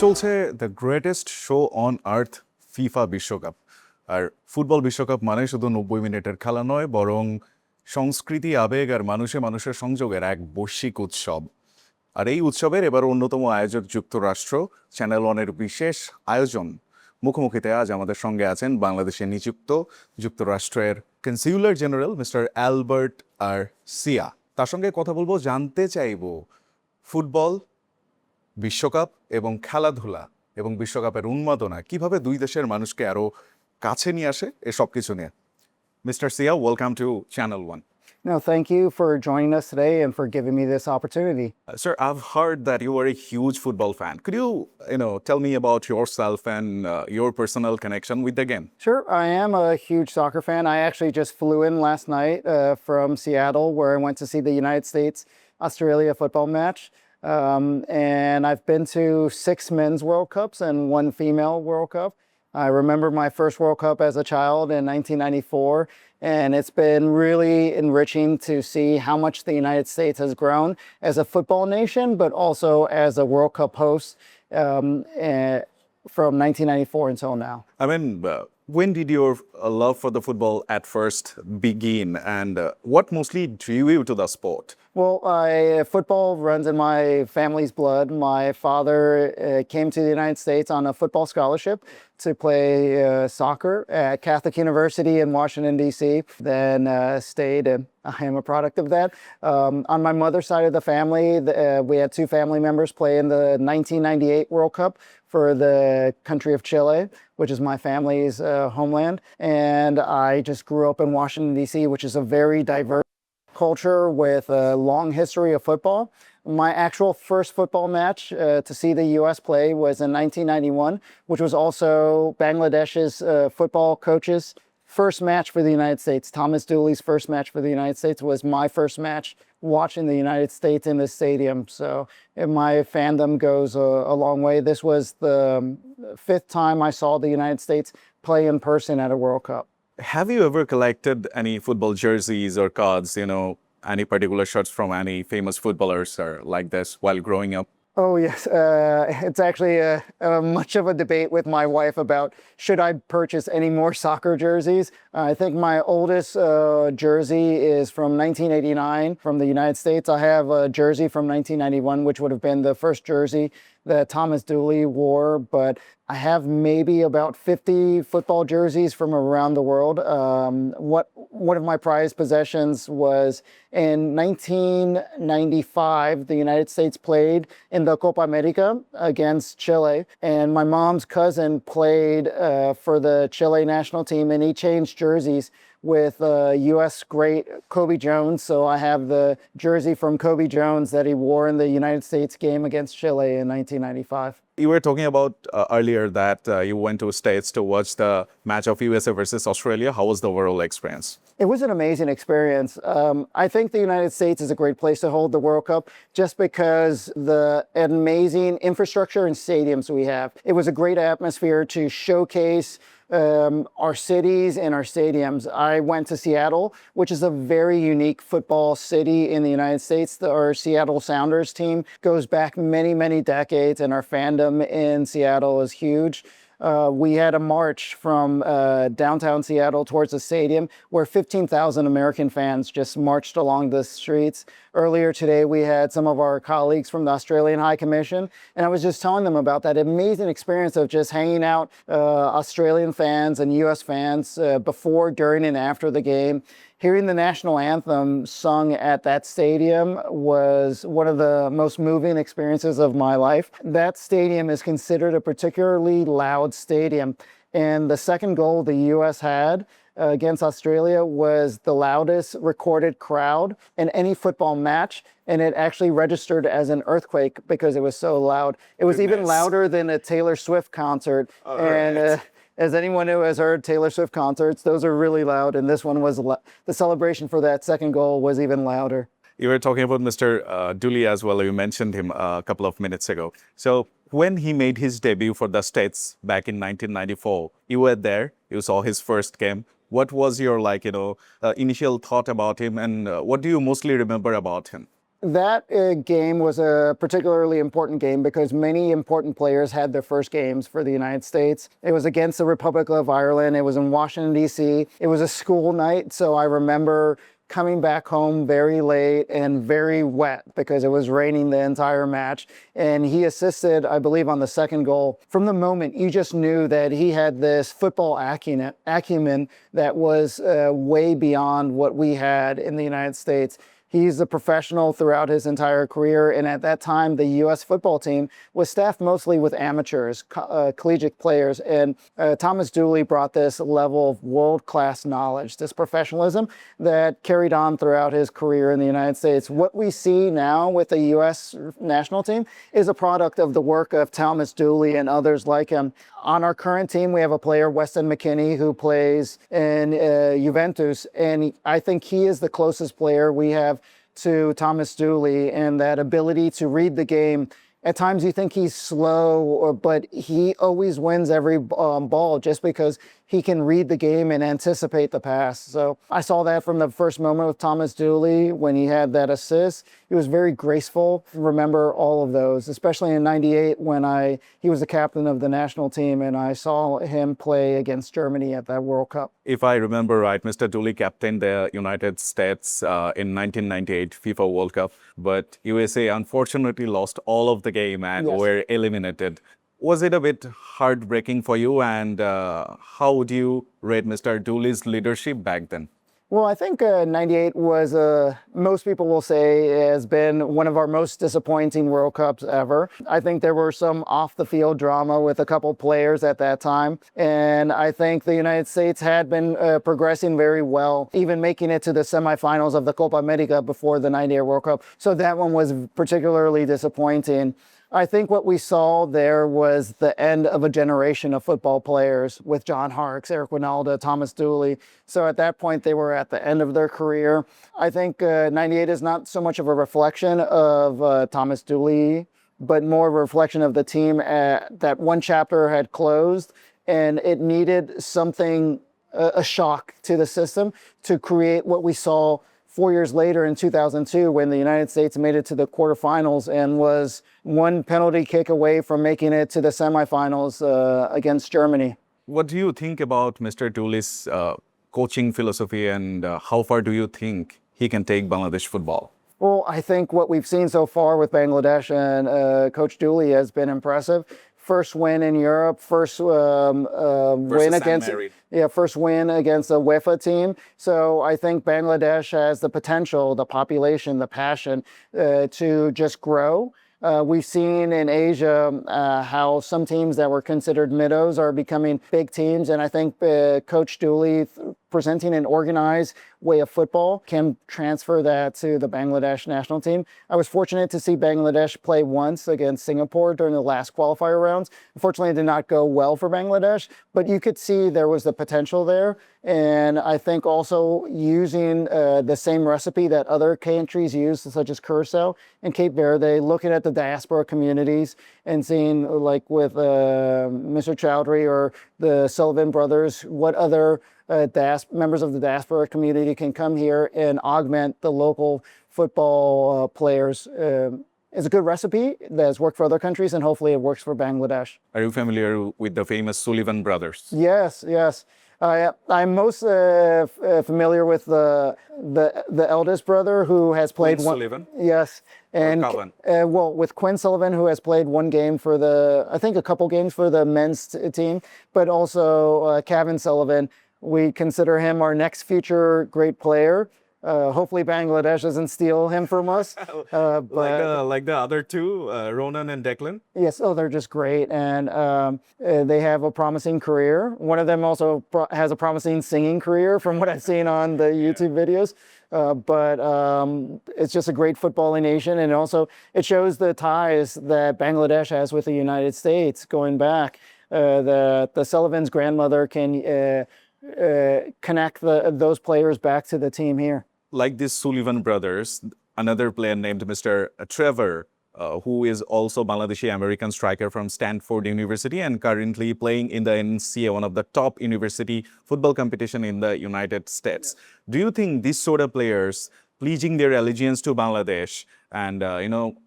চলছে the greatest show on earth FIFA বিশ্বকাপ। আর football বিশ্বকাপ মানে শুধু 90 মিনিটের খেলা নয়, বরং সংস্কৃতি, আবেগ আর মানুষের সংযোগের এক বৈশ্বিক উৎসব। আর এই উৎসবের এবার অন্যতম আয়োজক যুক্তরাষ্ট্র। চ্যানেল ওয়ানের বিশেষ আয়োজন মুখোমুখিতে আজ আমাদের সঙ্গে আছেন বাংলাদেশে নিযুক্ত যুক্তরাষ্ট্রের কনসিউলার জেনারেল মিস্টার অ্যালবার্ট আর সিয়া। তার সঙ্গে কথা বলবো, জানতে চাইব ফুটবল, বিশ্বকাপ এবং খেলাধুলা এবং বিশ্বকাপের উন্মাদনা কিভাবে দুই দেশের মানুষকে আরো কাছে নিয়ে আসে, এসব কিছু নিয়ে। Mister Sia, welcome to channel one. No, thank you for joining us today and for giving me this opportunity. Sir, I've heard that you are a huge football fan. Could you tell me about yourself and your personal connection with the game? Sure, I am a huge soccer fan. I actually just flew in last night from Seattle, where I went to see the United States-Australia football match. And I've been to 6 men's World Cups and 1 female World Cup. I remember my first World Cup as a child in 1994, and it's been really enriching to see how much the United States has grown as a football nation, but also as a World Cup host from 1994 until now. I mean, when did your love for the football at first begin, and what mostly drew you to the sport? Well, football runs in my family's blood. My father came to the United States on a football scholarship to play soccer at Catholic University in Washington, D.C., then stayed, and I am a product of that. On my mother's side of the family, we had 2 family members play in the 1998 World Cup for the country of Chile, which is my family's homeland. And I just grew up in Washington, D.C., which is a very diverse culture with a long history of football. My actual first football match to see the U.S. play was in 1991, which was also Bangladesh's football coach's first match for the United States. Thomas Dooley's first match for the United States was my first match watching the United States in this stadium. So my fandom goes a long way. This was the 5th time I saw the United States play in person at a World Cup. Have you ever collected any football jerseys or cards, any particular shirts from any famous footballers or like this while growing up? Oh, yes. It's actually much of a debate with my wife about should I purchase any more soccer jerseys. I think my oldest jersey is from 1989 from the United States. I have a jersey from 1991, which would have been the first jersey that Thomas Dooley wore, but I have maybe about 50 football jerseys from around the world. One of my prized possessions was in 1995, the United States played in the Copa America against Chile, and my mom's cousin played for the Chile national team, and he changed jerseys with U.S. great Kobe Jones. So I have the jersey from Kobe Jones that he wore in the United States game against Chile in 1995. You were talking about earlier that you went to States to watch the match of USA versus Australia. How was the overall experience? It was an amazing experience. I think the United States is a great place to hold the World Cup just because the amazing infrastructure and stadiums we have. It was a great atmosphere to showcase our cities and our stadiums. I went to Seattle, which is a very unique football city in the United States. Our Seattle Sounders team goes back many, many decades, and our fandom in Seattle is huge. We had a march from downtown Seattle towards the stadium where 15,000 American fans just marched along the streets. Earlier today, we had some of our colleagues from the Australian High Commission, and I was just telling them about that amazing experience of just hanging out Australian fans and U.S. fans before, during, and after the game. Hearing the national anthem sung at that stadium was one of the most moving experiences of my life. That stadium is considered a particularly loud stadium, and the second goal the U.S. had against Australia was the loudest recorded crowd in any football match, and it actually registered as an earthquake because it was so loud. It was even louder than a Taylor Swift concert. As anyone who has heard Taylor Swift concerts, those are really loud, and this one was the celebration for that second goal was even louder. You were talking about Mr. Dooley as well. You mentioned him a couple of minutes ago. So when he made his debut for the States back in 1994, you were there. You saw his first game. What was your initial thought about him, and what do you mostly remember about him? That game was a particularly important game because many important players had their first games for the United States. It was against the Republic of Ireland. It was in Washington, D.C. It was a school night, so I remember coming back home very late and very wet because it was raining the entire match. And he assisted, I believe, on the second goal. From the moment, you just knew that he had this football acumen that was way beyond what we had in the United States. He's a professional throughout his entire career, and at that time, the U.S. football team was staffed mostly with amateurs, collegiate players, and Thomas Dooley brought this level of world-class knowledge, this professionalism that carried on throughout his career in the United States. What we see now with the U.S. national team is a product of the work of Thomas Dooley and others like him. On our current team, we have a player, Weston McKennie, who plays in Juventus, and I think he is the closest player we have to Thomas Dooley, and that ability to read the game. At times you think he's slow, but he always wins every ball just because he can read the game and anticipate the pass. So I saw that from the first moment with Thomas Dooley when he had that assist. He was very graceful. Remember all of those, especially in '98 when he was the captain of the national team and I saw him play against Germany at that World Cup. If I remember right, Mr. Dooley captained the United States in 1998 FIFA World Cup, but USA unfortunately lost all of the game and Yes. were eliminated. Was it a bit heartbreaking for you, and how would you rate Mr. Dooley's leadership back then? Well, I think '98 was, most people will say, has been one of our most disappointing World Cups ever. I think there were some off-the-field drama with a couple players at that time. And I think the United States had been progressing very well, even making it to the semifinals of the Copa America before the '98 World Cup. So that one was particularly disappointing. I think what we saw there was the end of a generation of football players with John Harkes, Eric Winalda, Thomas Dooley. So at that point, they were at the end of their career. I think '98 is not so much of a reflection of Thomas Dooley, but more of a reflection of the team that one chapter had closed, and it needed something, a shock to the system to create what we saw 4 years later in 2002 when the United States made it to the quarterfinals and was one penalty kick away from making it to the semifinals against Germany. What do you think about Mr. Dooley's coaching philosophy, and how far do you think he can take Bangladesh football? Well, I think what we've seen so far with Bangladesh and Coach Dooley has been impressive. First win in Europe, first win against first win against a UEFA team. So I think Bangladesh has the potential, the population, the passion to just grow. We've seen in Asia how some teams that were considered minnows are becoming big teams, and I think Coach Dooley presenting an organized way of football can transfer that to the Bangladesh national team. I was fortunate to see Bangladesh play once against Singapore during the last qualifier rounds. Unfortunately, it did not go well for Bangladesh, but you could see there was the potential there. And I think also using the same recipe that other countries use, such as Curacao and Cape Verde, looking at the diaspora communities and seeing, like with Mr. Chowdhury or the Sullivan brothers, what other members of the diaspora community can come here and augment the local football players. It's a good recipe that has worked for other countries, and hopefully it works for Bangladesh. Are you familiar with the famous Sullivan brothers? Yes, yes. I'm most familiar with the eldest brother who has played Quinn Sullivan? Yes, and well, with Quinn Sullivan, who has played one game for I think a couple games for the men's team, but also Kevin Sullivan. We consider him our next future great player. Hopefully Bangladesh doesn't steal him from us. Like the other two, Ronan and Declan? Yes, they're just great, and they have a promising career. One of them also has a promising singing career from what I've seen on the YouTube videos. But it's just a great footballing nation, and also it shows the ties that Bangladesh has with the United States going back. The Sullivan's grandmother can connect those players back to the team here. Like these Sullivan brothers, another player named Mr. Trevor, who is also Bangladeshi-American striker from Stanford University and currently playing in the NCAA, one of the top university football competition in the United States. Do you think these sort of pledging their allegiance to Bangladesh and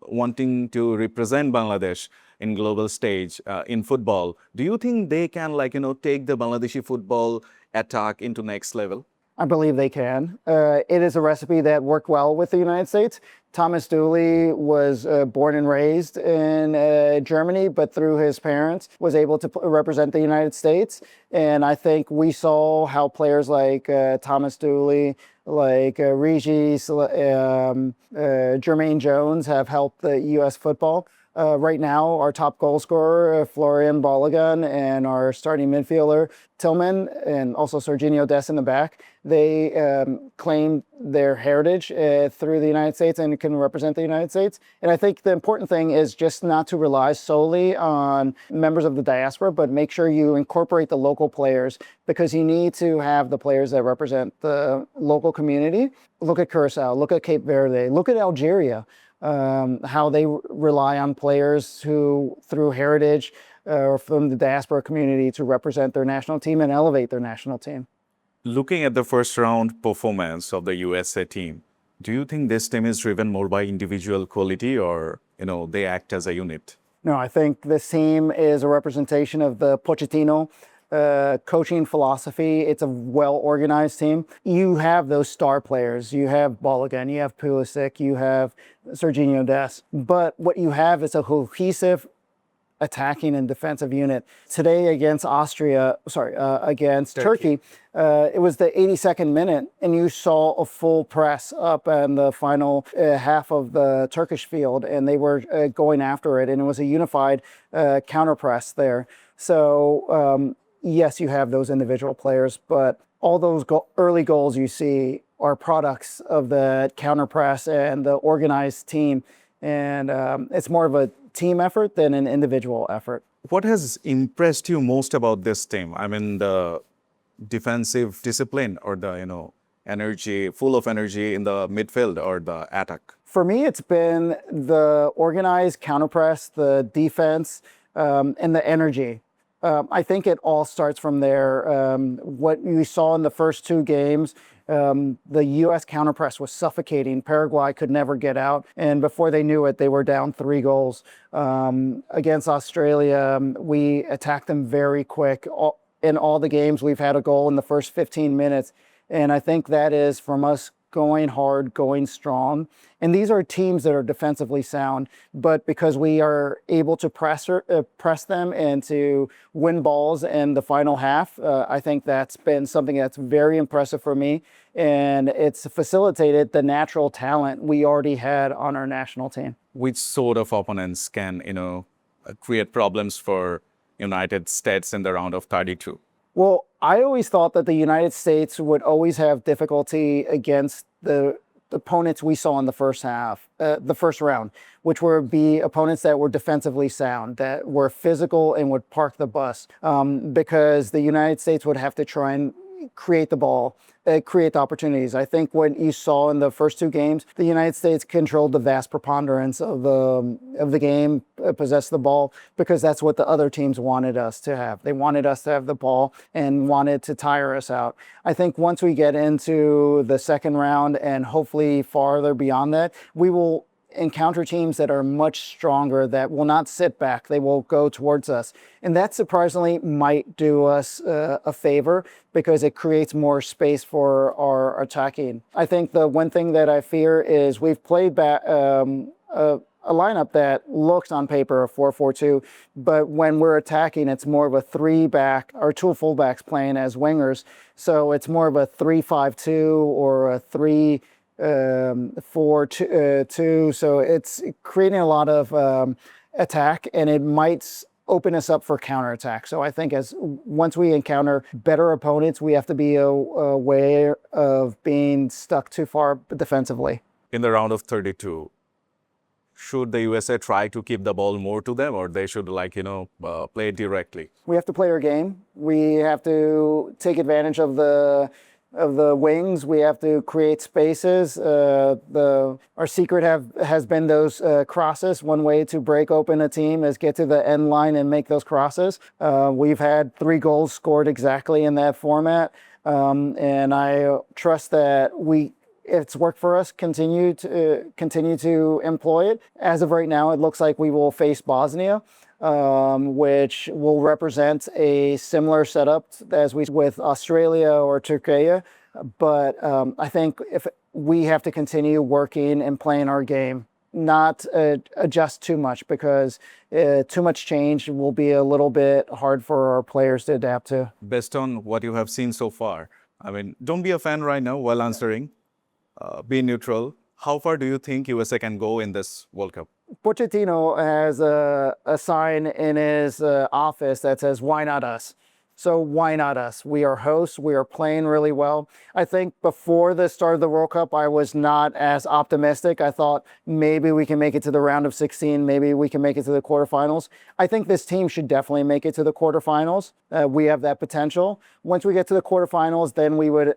wanting to represent Bangladesh in global stage in football. Do you think they can take the Bangladeshi football attack into next level? I believe they can. It is a recipe that worked well with the United States. Thomas Dooley was born and raised in Germany, but through his parents was able to represent the United States. And I think we saw how players like Thomas Dooley, like Regis, Jermaine Jones have helped the U.S. football. Right now, our top goal scorer, Florian Balogun, and our starting midfielder, Tillman, and also Serginho Dest in the back, they claim their heritage through the United States and can represent the United States. And I think the important thing is just not to rely solely on members of the diaspora, but make sure you incorporate the local players, because you need to have the players that represent the local community. Look at Curacao, look at Cape Verde, look at Algeria. How they rely on players who, through heritage or from the diaspora community, to represent their national team and elevate their national team. Looking at the first round performance of the USA team, do you think this team is driven more by individual quality, or they act as a unit? No, I think this team is a representation of the Pochettino coaching philosophy. It's a well-organized team. You have those star players. You have Balogun, you have Pulisic, you have Serginho Dest. But what you have is a cohesive attacking and defensive unit. Today against against Turkey, it was the 82nd minute, and you saw a full press up in the final half of the Turkish field, and they were going after it, and it was a unified counter press there. So yes, you have those individual players, but all those early goals you see are products of the counter press and the organized team. And it's more of a team effort than an individual effort. What has impressed you most about this team? I mean, the defensive discipline, or the, energy, full of energy in the midfield or the attack? For me, it's been the organized counter press, the defense, and the energy. I think it all starts from there. What you saw in the first two games, the U.S. counterpress was suffocating. Paraguay could never get out, and before they knew it, they were down 3 goals. Against Australia, we attacked them very quick. In all the games, we've had a goal in the first 15 minutes, and I think that is from us going hard, going strong. And these are teams that are defensively sound, but because we are able to press them and to win balls in the final half, I think that's been something that's very impressive for me. And it's facilitated the natural talent we already had on our national team. Which sort of opponents can, create problems for United States in the round of 32? Well, I always thought that the United States would always have difficulty against the opponents we saw in the first round, which would be opponents that were defensively sound, that were physical and would park the bus, because the United States would have to try and create the ball, create the opportunities. I think what you saw in the first 2 games, the United States controlled the vast preponderance of the game, possessed the ball, because that's what the other teams wanted us to have. They wanted us to have the ball and wanted to tire us out. I think once we get into the second round and hopefully farther beyond that, we will encounter teams that are much stronger, that will not sit back. They will go towards us. And that surprisingly might do us a favor, because it creates more space for our attacking. I think the one thing that I fear is we've played back a lineup that looks on paper a 4-4-2, but when we're attacking, it's more of a 3-back or 2 fullbacks playing as wingers. So it's more of a 3-5-2 or a 3-4-2. So it's creating a lot of attack, and it might open us up for counterattack. So I think once we encounter better opponents, we have to be aware of being stuck too far defensively. In the round of 32, should the USA try to keep the ball more to them, or they should play directly? We have to play our game. We have to take advantage of the wings. We have to create spaces. Our secret has been those crosses. One way to break open a team is get to the end line and make those crosses. We've had 3 goals scored exactly in that format, and I trust that it's worked for us, continue to employ it. As of right now, it looks like we will face Bosnia, which will represent a similar setup as we with Australia or Turkey. But I think if we have to continue working and playing our game, not adjust too much, because too much change will be a little bit hard for our players to adapt to. Based on what you have seen so far, I mean, don't be a fan right now while answering. Be neutral. How far do you think USA can go in this World Cup? Pochettino has a sign in his office that says, "Why not us?" So why not us? We are hosts. We are playing really well. I think before the start of the World Cup, I was not as optimistic. I thought maybe we can make it to the round of 16. Maybe we can make it to the quarterfinals. I think this team should definitely make it to the quarterfinals. We have that potential. Once we get to the quarterfinals, then we would,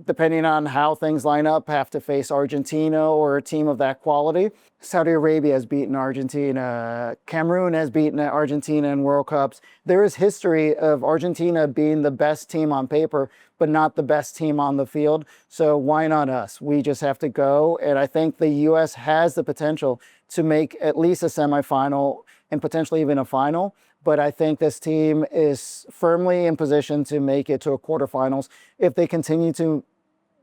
depending on how things line up, have to face Argentina or a team of that quality. Saudi Arabia has beaten Argentina. Cameroon has beaten Argentina in World Cups. There is history of Argentina being the best team on paper, but not the best team on the field. So why not us? We just have to go. And I think the U.S. has the potential to make at least a semifinal and potentially even a final. But I think this team is firmly in position to make it to a quarterfinals if they continue to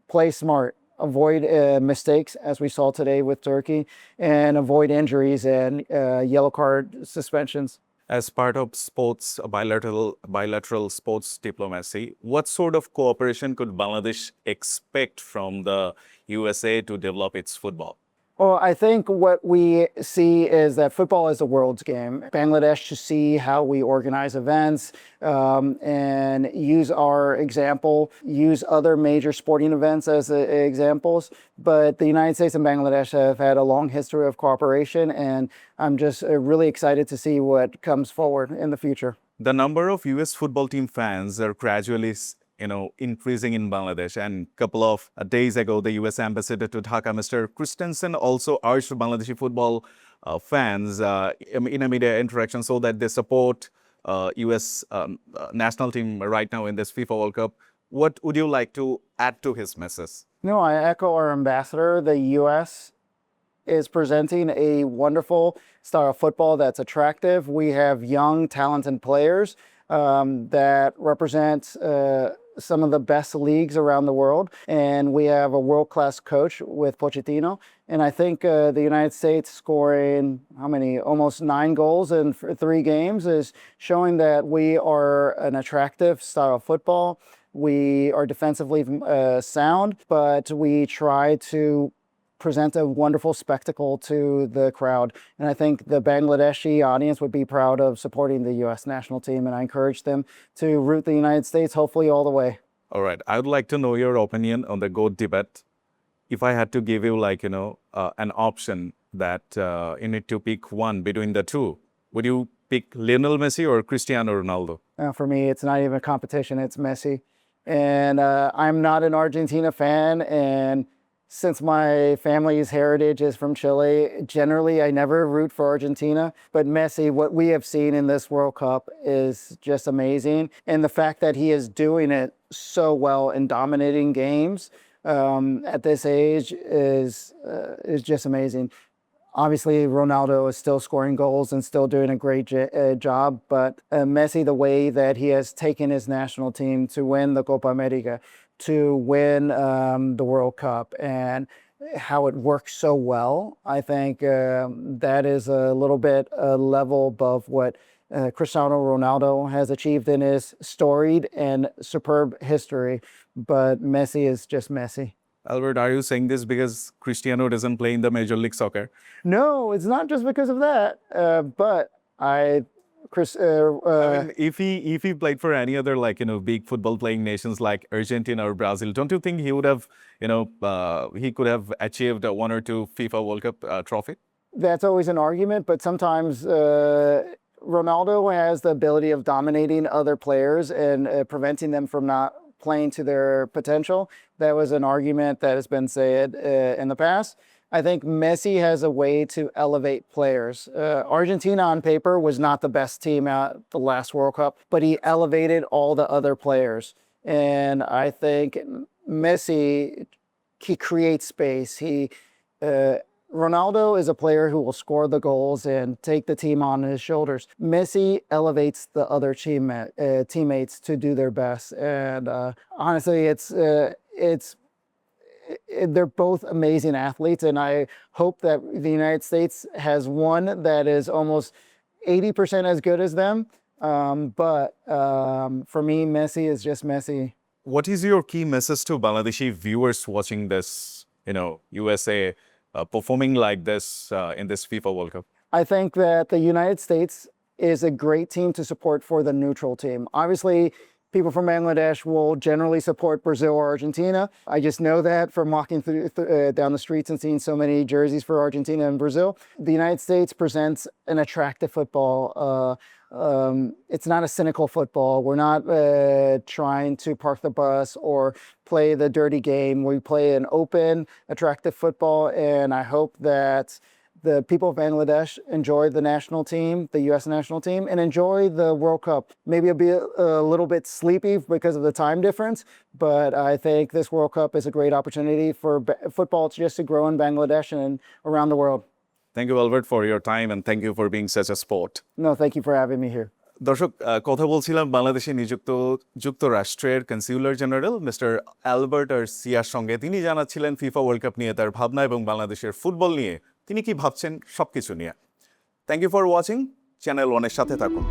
play smart, avoid mistakes, as we saw today with Turkey, and avoid injuries and yellow card suspensions. As part of sports, bilateral sports diplomacy, what sort of cooperation could Bangladesh expect from the USA to develop its football? Well, I think what we see is that football is the world's game. Bangladesh should see how we organize events and use our example, use other major sporting events as examples. But the United States and Bangladesh have had a long history of cooperation, and I'm just really excited to see what comes forward in the future. The number of US football team fans are gradually increasing in Bangladesh. And a couple of days ago, the US ambassador to Dhaka, Mr. Christensen, also urged Bangladeshi football fans in a media interaction so that they support US national team right now in this FIFA World Cup. What would you like to add to his message? No, I echo our ambassador. The US is presenting a wonderful style of football that's attractive. We have young, talented players that represent some of the best leagues around the world. And we have a world-class coach with Pochettino. And I think the United States scoring, almost 9 goals in 3 games is showing that we are an attractive style of football. We are defensively sound, but we try to present a wonderful spectacle to the crowd. And I think the Bangladeshi audience would be proud of supporting the U.S. national team. And I encourage them to root the United States, hopefully all the way. All right. I would like to know your opinion on the GOAT debate. If I had to give you an option that you need to pick one between the two, would you pick Lionel Messi or Cristiano Ronaldo? For me, it's not even a competition. It's Messi. And I'm not an Argentina fan. And since my family's heritage is from Chile, generally I never root for Argentina. But Messi, what we have seen in this World Cup is just amazing. And the fact that he is doing it so well in dominating games at this age is just amazing. Obviously, Ronaldo is still scoring goals and still doing a great job. But Messi, the way that he has taken his national team to win the Copa America, to win the World Cup, and how it works so well, I think that is a little bit a level above what Cristiano Ronaldo has achieved in his storied and superb history. But Messi is just Messi. Albert, are you saying this because Cristiano doesn't play in the Major League Soccer? No, it's not just because of that. But I mean, if he played for any other big football playing nations like Argentina or Brazil, don't you think he would have he could have achieved 1 or 2 FIFA World Cup trophy? That's always an argument, but sometimes Ronaldo has the ability of dominating other players and preventing them from not playing to their potential. That was an argument that has been said in the past. I think Messi has a way to elevate players. Argentina on paper was not the best team at the last World Cup, but he elevated all the other players. And I think Messi he creates space. Ronaldo is a player who will score the goals and take the team on his shoulders. Messi elevates the other teammates to do their best. And honestly, they're both amazing athletes. And I hope that the United States has one that is almost 80% as good as them. But for me, Messi is just Messi. What is your key message to Bangladeshi viewers watching this, USA performing like this in this FIFA World Cup? I think that the United States is a great team to support for the neutral team. Obviously, people from Bangladesh will generally support Brazil or Argentina. I just know that from walking down the streets and seeing so many jerseys for Argentina and Brazil. The United States presents an attractive football. It's not a cynical football. We're not trying to park the bus or play the dirty game. We play an open, attractive football, and I hope that the people of Bangladesh enjoy the national team, the U.S. national team, and enjoy the World Cup. Maybe it'll be a little bit sleepy because of the time difference, but I think this World Cup is a great opportunity for football just to grow in Bangladesh and around the world. Thank you, Albert, for your time, and thank you for being such a sport. No, thank you for having me here. দর্শক, কথা বলছিলাম বাংলাদেশে নিযুক্ত যুক্তরাষ্ট্রের consular general mister Albert আর সিয়ার সঙ্গে। তিনি জানাচ্ছিলেন FIFA world cup নিয়ে তার ভাবনা এবং বাংলাদেশের ফুটবল নিয়ে তিনি কি ভাবছেন সবকিছু নিয়ে। Thank you for watching. Channel ওয়ানের সাথে থাকুন।